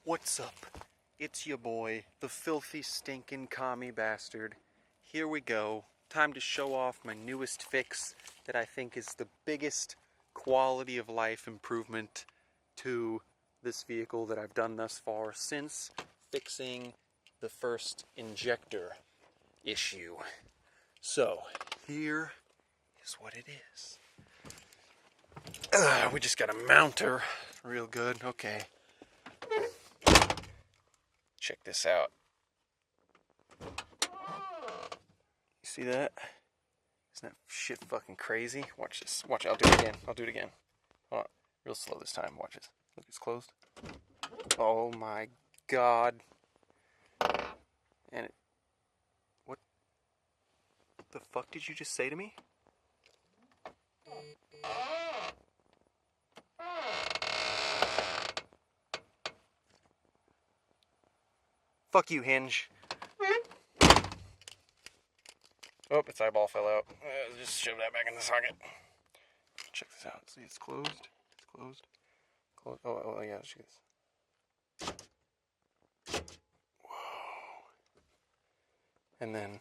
What's up? It's your boy, the filthy, stinking commie bastard. Here we go. Time to show off my newest fix that I think is the biggest quality of life improvement to this vehicle that I've done thus far since fixing the first injector issue. So, here is what it is. We just gotta mount her real good. Okay. Check this out. You see that? Isn't that shit fucking crazy? Watch this. Watch it. I'll do it again. I'll do it again. Hold on. Real slow this time. Watch this. Look, it's closed. Oh my god. And it... What the fuck did you just say to me? Fuck you, hinge. Oh, its eyeball fell out. Just shove that back in the socket. Check this out. See, it's closed. It's closed. Closed. Oh yeah, see this. Whoa. And then...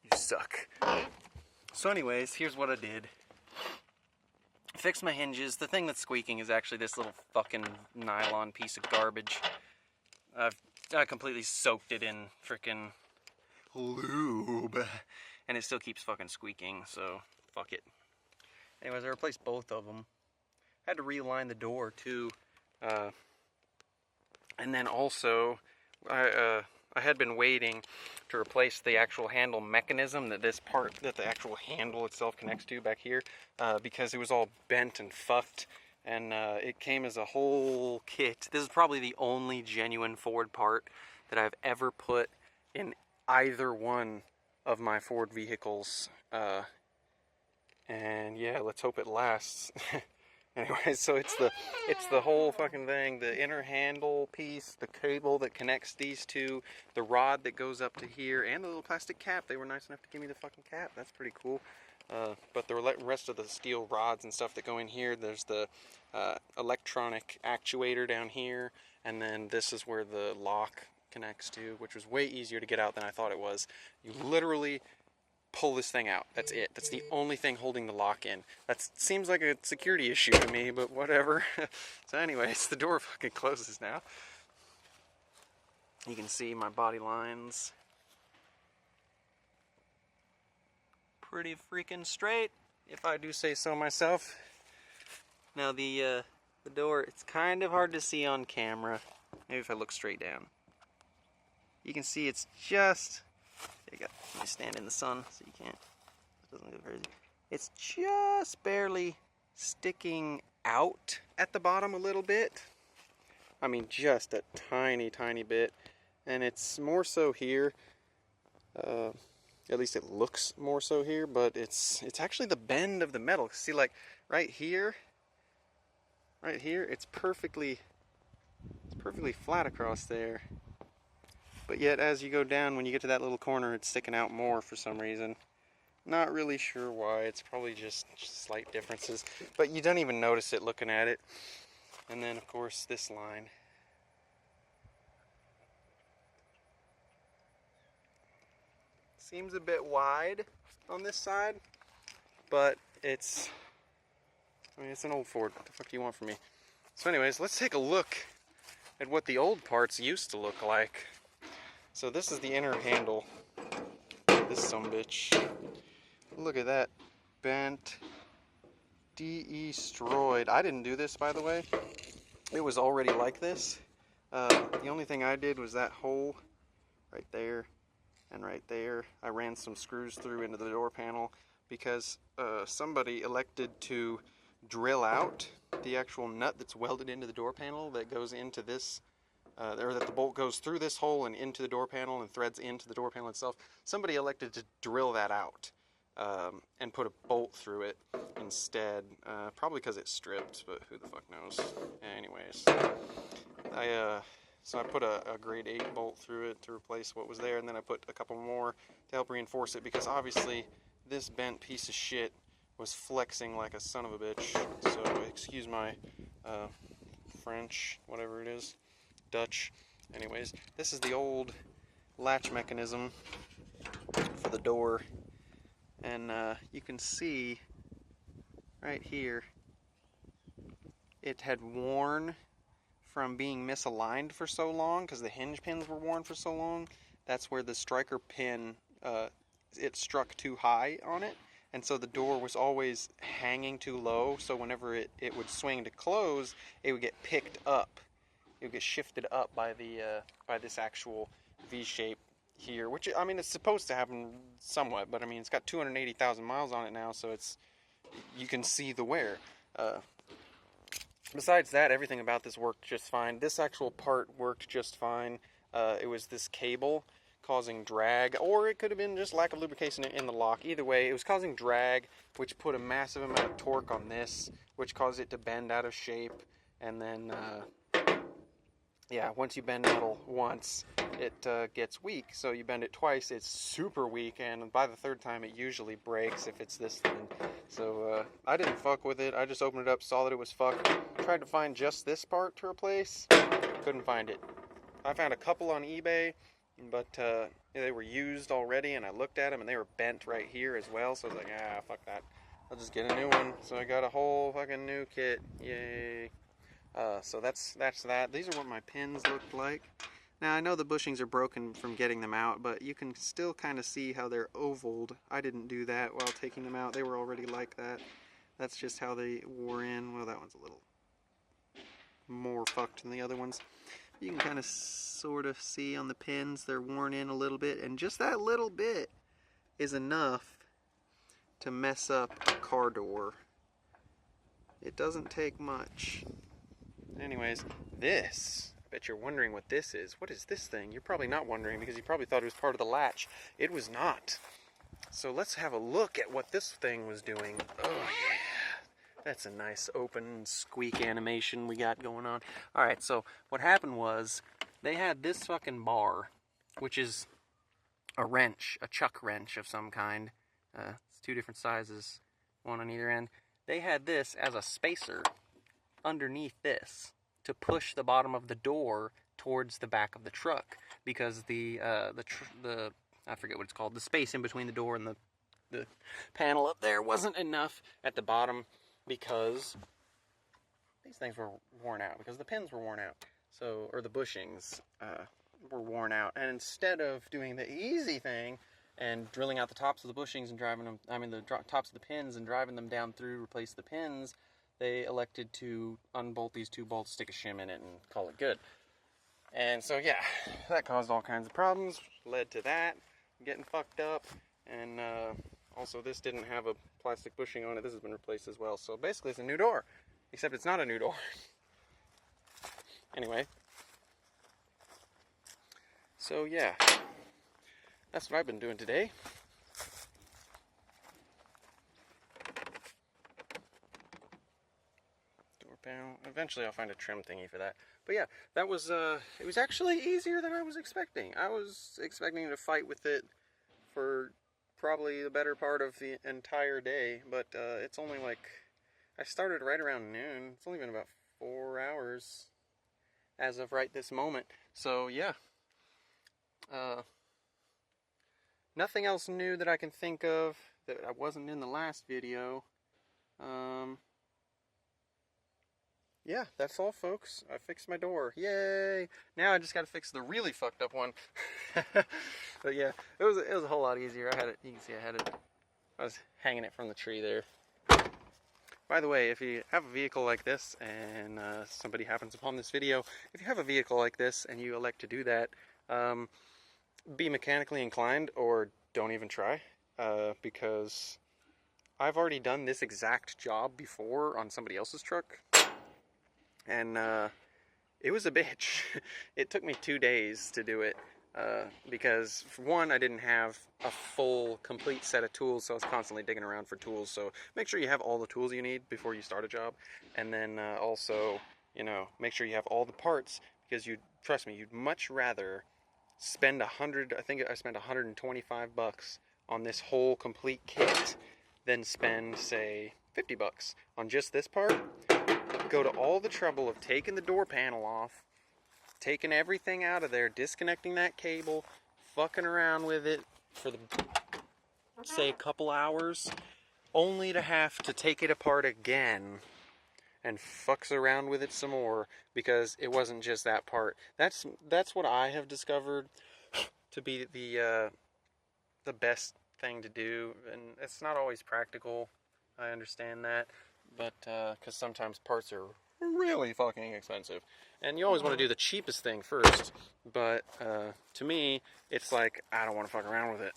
You suck. So anyways, here's what I did. Fixed my hinges. The thing that's squeaking is actually this little fucking nylon piece of garbage. I completely soaked it in frickin' lube, and it still keeps fucking squeaking, so fuck it. Anyways, I replaced both of them. Had to realign the door too, and then also I had been waiting to replace the actual handle mechanism that the actual handle itself connects to back here, because it was all bent and fucked. And it came as a whole kit. This is probably the only genuine Ford part that I've ever put in either one of my Ford vehicles. And yeah, let's hope it lasts. Anyway, so it's the whole fucking thing. The inner handle piece, the cable that connects these two, the rod that goes up to here, and the little plastic cap. They were nice enough to give me the fucking cap. That's pretty cool. But the rest of the steel rods and stuff that go in here, there's the electronic actuator down here, and then this is where the lock connects to, which was way easier to get out than I thought it was. You literally pull this thing out. That's it. That's the only thing holding the lock in. That seems like a security issue to me, but whatever. So anyways, the door fucking closes now. You can see my body lines. Pretty freaking straight, if I do say so myself. Now the door, it's kind of hard to see on camera. Maybe if I look straight down. You can see it's just, there you go. Let me stand in the sun so you can't, it doesn't go crazy. It's just barely sticking out at the bottom a little bit. I mean, just a tiny, tiny bit. And it's more so here. At least it looks more so here, but it's actually the bend of the metal. See, like right here, it's perfectly flat across there. But yet, as you go down, when you get to that little corner, it's sticking out more for some reason. Not really sure why. It's probably just slight differences, but you don't even notice it looking at it. And then, of course, this line. Seems a bit wide on this side, but it's an old Ford. What the fuck do you want from me? So anyways, let's take a look at what the old parts used to look like. So this is the inner handle. This sumbitch. Look at that. Bent. Destroyed. I didn't do this, by the way. It was already like this. The only thing I did was that hole right there. And right there, I ran some screws through into the door panel because somebody elected to drill out the actual nut that's welded into the door panel that goes into this, or that the bolt goes through this hole and into the door panel and threads into the door panel itself. Somebody elected to drill that out and put a bolt through it instead, probably because it stripped, but who the fuck knows. Anyways, so I put a grade 8 bolt through it to replace what was there, and then I put a couple more to help reinforce it, because obviously this bent piece of shit was flexing like a son of a bitch. So excuse my French, whatever it is, Dutch. Anyways, this is the old latch mechanism for the door, and you can see right here it had worn from being misaligned for so long because the hinge pins were worn for so long. That's where the striker pin, it struck too high on it, and so the door was always hanging too low, so whenever it would swing to close, it would get picked up. It would get shifted up by the by this actual V-shape here, which, I mean, it's supposed to happen somewhat, but I mean, it's got 280,000 miles on it now, so it's, you can see the wear. Besides that, everything about this worked just fine. This actual part worked just fine. It was this cable causing drag, or it could have been just lack of lubrication in the lock. Either way, it was causing drag, which put a massive amount of torque on this, which caused it to bend out of shape, and then yeah, once you bend metal once, it gets weak. So you bend it twice, it's super weak, and by the third time it usually breaks if it's this thin. So I didn't fuck with it. I just opened it up, saw that it was fucked, tried to find just this part to replace, couldn't find it. I found a couple on eBay, but they were used already, and I looked at them and they were bent right here as well, so I was like, ah, fuck that. I'll just get a new one. So I got a whole fucking new kit. Yay. So that's that. These are what my pins looked like. Now, I know the bushings are broken from getting them out, but you can still kind of see how they're ovaled. I didn't do that while taking them out. They were already like that. That's just how they wore in. Well, that one's a little more fucked than the other ones. You can kind of sort of see on the pins they're worn in a little bit, and just that little bit is enough to mess up a car door. It doesn't take much. Anyways, this, I bet you're wondering what this is. What is this thing? You're probably not wondering because you probably thought it was part of the latch. It was not. So let's have a look at what this thing was doing. Oh yeah, that's a nice open squeak animation we got going on. Alright, so what happened was they had this fucking bar, which is a wrench, a chuck wrench of some kind. It's two different sizes, one on either end. They had this as a spacer underneath this to push the bottom of the door towards the back of the truck, because the I forget what it's called, the space in between the door and the panel up there wasn't enough at the bottom, because these things were worn out, because the pins were worn out, so, or the bushings were worn out, and instead of doing the easy thing and drilling out the tops of the bushings and driving them, I mean the tops of the pins and driving them down through, replace the pins, they elected to unbolt these two bolts, stick a shim in it, and call it good. And so yeah, that caused all kinds of problems, led to that getting fucked up, and also this didn't have a plastic bushing on it. This has been replaced as well, so basically it's a new door, except it's not a new door. Anyway, so yeah, that's what I've been doing today. Eventually I'll find a trim thingy for that. But yeah, that was, it was actually easier than I was expecting. I was expecting to fight with it for probably the better part of the entire day, but it's only like, I started right around noon. It's only been about 4 hours as of right this moment. So yeah, nothing else new that I can think of that I wasn't in the last video. Yeah, that's all, folks. I fixed my door. Yay! Now I just got to fix the really fucked up one. But yeah, it was a whole lot easier. I had it. You can see I was hanging it from the tree there. By the way, if you have a vehicle like this and somebody happens upon this video, if you have a vehicle like this and you elect to do that, be mechanically inclined or don't even try, because I've already done this exact job before on somebody else's truck. And it was a bitch. It took me 2 days to do it because, for one, I didn't have a full, complete set of tools, so I was constantly digging around for tools. So make sure you have all the tools you need before you start a job. And then also, you know, make sure you have all the parts, because trust me, you'd much rather spend I think I spent $125 on this whole complete kit than spend, say, 50 bucks on just this part. Go to all the trouble of taking the door panel off, taking everything out of there, disconnecting that cable, fucking around with it for the, say, a couple hours, only to have to take it apart again and fucks around with it some more because it wasn't just that part. That's what I have discovered to be the best thing to do, and it's not always practical. I understand that, but because sometimes parts are really fucking expensive, and you always want to do the cheapest thing first. But to me, it's like I don't want to fuck around with it,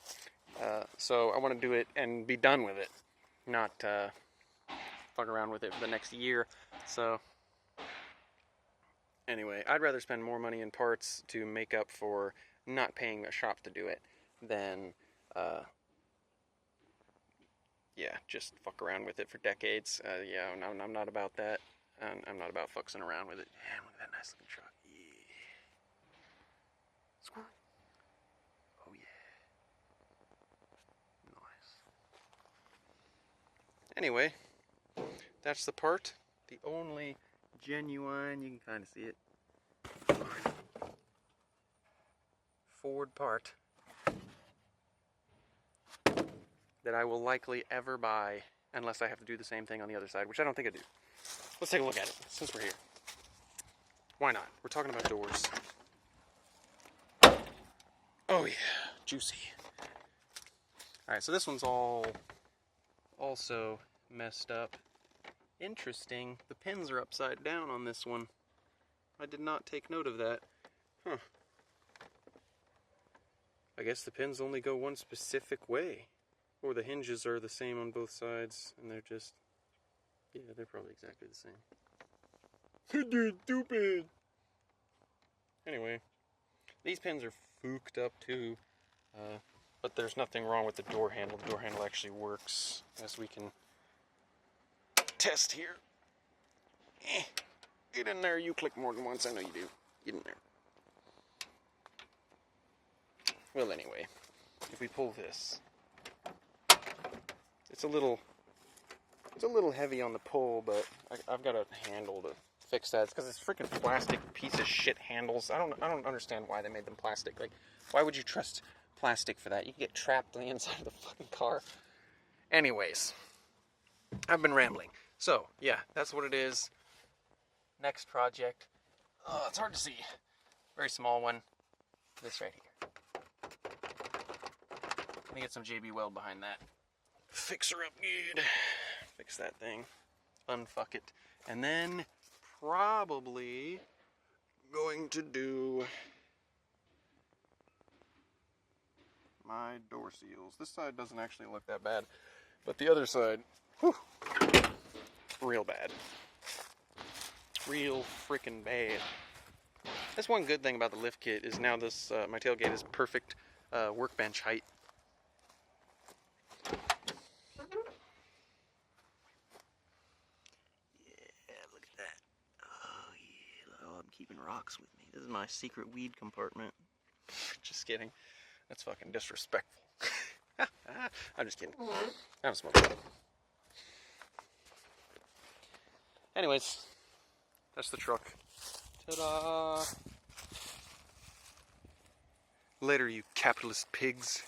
so I want to do it and be done with it, not fuck around with it for the next year. So anyway, I'd rather spend more money in parts to make up for not paying a shop to do it than yeah, just fuck around with it for decades. Yeah, I'm not about that. I'm not about fucking around with it. Damn, look at that nice looking truck. Yeah. Squirrel. Oh yeah. Nice. Anyway, that's the part. The only genuine, you can kind of see it, Ford part that I will likely ever buy unless I have to do the same thing on the other side, which I don't think I do. Let's take a look at it since we're here. Why not? We're talking about doors. Oh yeah, juicy. Alright, so this one's all also messed up. Interesting, the pins are upside down on this one. I did not take note of that. Huh. I guess the pins only go one specific way. Or the hinges are the same on both sides, and they're just... yeah, they're probably exactly the same. Dude, stupid! Anyway, these pins are fooked up too, but there's nothing wrong with the door handle. The door handle actually works, as we can test here. Get in there, you click more than once, I know you do. Get in there. Well, anyway, if we pull this, it's a little heavy on the pull, but I've got a handle to fix that. It's because it's freaking plastic piece of shit handles. I don't understand why they made them plastic. Like, why would you trust plastic for that? You can get trapped on the inside of the fucking car. Anyways, I've been rambling. So, yeah, that's what it is. Next project. Oh, it's hard to see. Very small one. This right here. Let me get some JB Weld behind that. Fix her up good. Fix that thing. Unfuck it. And then probably going to do my door seals. This side doesn't actually look that bad, but the other side, whew, real bad. Real freaking bad. That's one good thing about the lift kit is now this my tailgate is perfect workbench height. Keeping rocks with me. This is my secret weed compartment. Just kidding. That's fucking disrespectful. I'm just kidding. I'm smoking. Anyways, that's the truck. Ta-da! Later, you capitalist pigs.